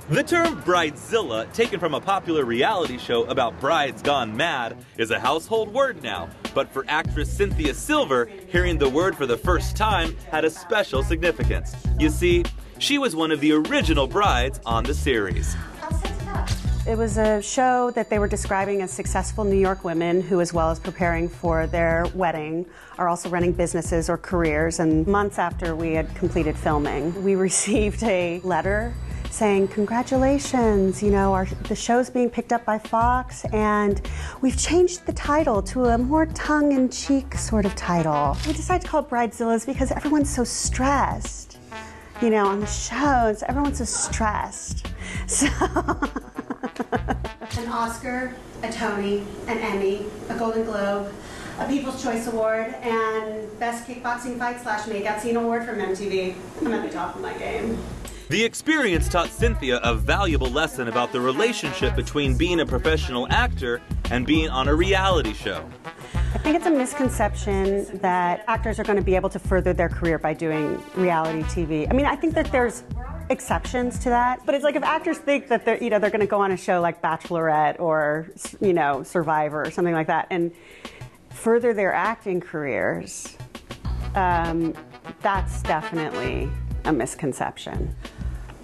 The term Bridezilla, taken from a popular reality show about brides gone mad, is a household word now. But for actress Cynthia Silver, hearing the word for the first time had a special significance. You see, she was one of the original brides on the series. It was a show that they were describing as successful New York women who, as well as preparing for their wedding, are also running businesses or careers. And months after we had completed filming, we received a letter saying, congratulations, you know, the show's being picked up by Fox, and we've changed the title to a more tongue-in-cheek sort of title. We decided to call it Bridezillas because everyone's so stressed, you know, on the shows. Everyone's so stressed. So an Oscar, a Tony, an Emmy, a Golden Globe, a People's Choice Award, and Best Kickboxing Fight / Makeout Scene Award from MTV. I'm at the top of my game. The experience taught Cynthia a valuable lesson about the relationship between being a professional actor and being on a reality show. I think it's a misconception that actors are going to be able to further their career by doing reality TV. I mean, I think that there's exceptions to that, but it's like if actors think that they're going to go on a show like Bachelorette or, you know, Survivor or something like that and further their acting careers, that's definitely a misconception.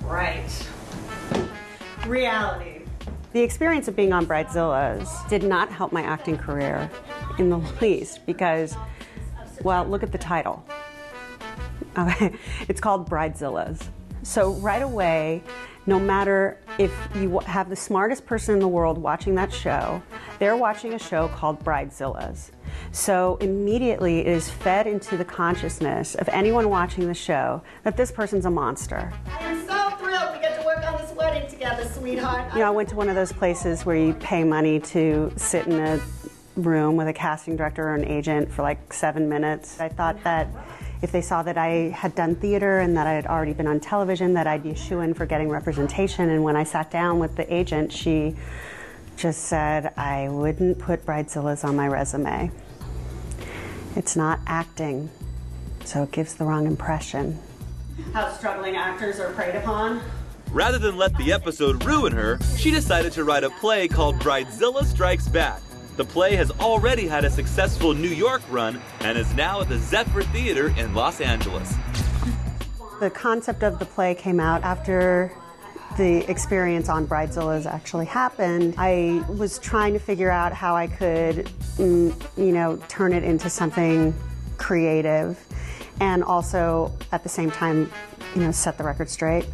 Right. Reality. The experience of being on Bridezillas did not help my acting career in the least because, well, look at the title. Okay. It's called Bridezillas. So right away, no matter if you have the smartest person in the world watching that show, they're watching a show called Bridezillas. So immediately it is fed into the consciousness of anyone watching the show that this person's a monster. I'm so thrilled we get to work on this wedding together, sweetheart. You know, I went to one of those places where you pay money to sit in a room with a casting director or an agent for like 7 minutes. I thought that if they saw that I had done theater and that I had already been on television, that I'd be a shoo-in for getting representation. And when I sat down with the agent, she just said, I wouldn't put Bridezillas on my resume. It's not acting, so it gives the wrong impression. How struggling actors are preyed upon. Rather than let the episode ruin her, she decided to write a play called Bridezilla Strikes Back. The play has already had a successful New York run and is now at the Zephyr Theater in Los Angeles. The concept of the play came out after the experience on Bridezillas actually happened. I was trying to figure out how I could, you know, turn it into something creative and also at the same time, you know, set the record straight.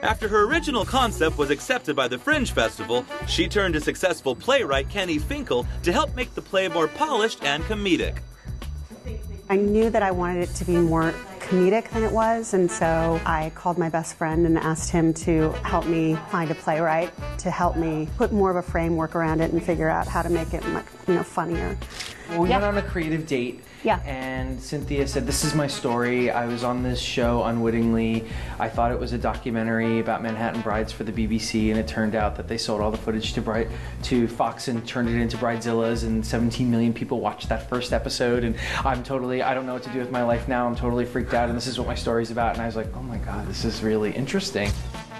After her original concept was accepted by the Fringe Festival, she turned to successful playwright Kenny Finkel to help make the play more polished and comedic. I knew that I wanted it to be more comedic than it was, and so I called my best friend and asked him to help me find a playwright to help me put more of a framework around it and figure out how to make it much, you know, funnier. Well, we went on a creative date. Yeah. And Cynthia said, this is my story. I was on this show unwittingly. I thought it was a documentary about Manhattan brides for the BBC, and it turned out that they sold all the footage to Fox and turned it into Bridezillas, and 17 million people watched that first episode, and I don't know what to do with my life now. I'm totally freaked out, and this is what my story's about. And I was like, oh my God, this is really interesting.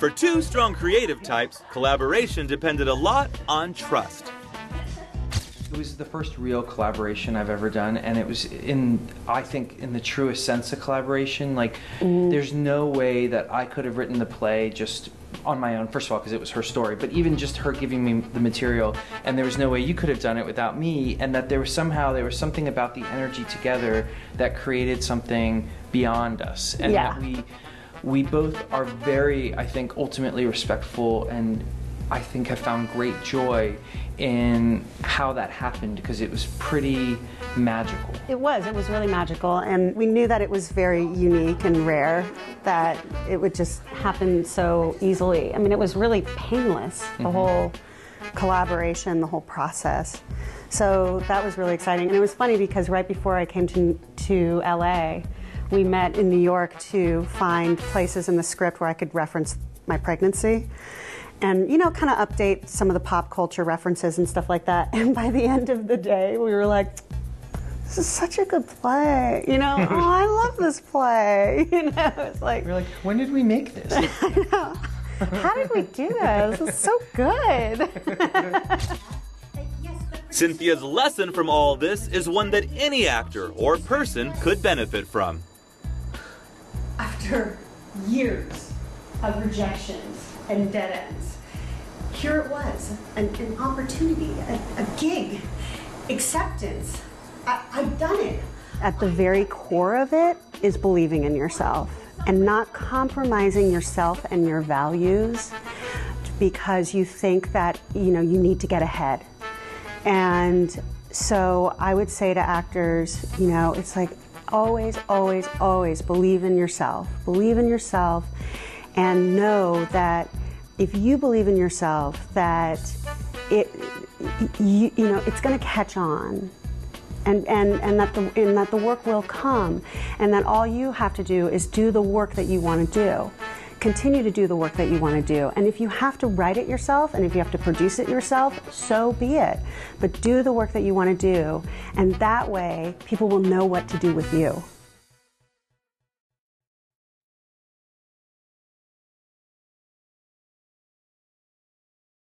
For two strong creative types, collaboration depended a lot on trust. It was the first real collaboration I've ever done, and it was I think, in the truest sense of collaboration. Like, there's no way that I could have written the play just on my own, first of all, because it was her story, but even just her giving me the material, and there was no way you could have done it without me, and that there was something about the energy together that created something beyond us, and that we both are very, I think, ultimately respectful, and I think have found great joy in how that happened, because it was pretty magical. It was really magical, and we knew that it was very unique and rare, that it would just happen so easily. I mean, it was really painless, the whole collaboration, the whole process. So that was really exciting, and it was funny because right before I came to LA, we met in New York to find places in the script where I could reference my pregnancy. And, you know, kind of update some of the pop culture references and stuff like that. And by the end of the day, we were like, this is such a good play. You know, oh, I love this play. You know, it's like... We're like, when did we make this? I know. How did we do this? This is so good. Cynthia's lesson from all this is one that any actor or person could benefit from. After years of rejections and dead ends, here it was, an opportunity, a gig, acceptance. I've done it. At the very core of it is believing in yourself and not compromising yourself and your values because you think that, you know, you need to get ahead. And so I would say to actors, you know, it's like always, always, always believe in yourself. Believe in yourself and know that if you believe in yourself, that you know, it's going to catch on. And that the work will come, and that all you have to do is do the work that you want to do. Continue to do the work that you want to do. And if you have to write it yourself, and if you have to produce it yourself, so be it. But do the work that you want to do, and that way people will know what to do with you.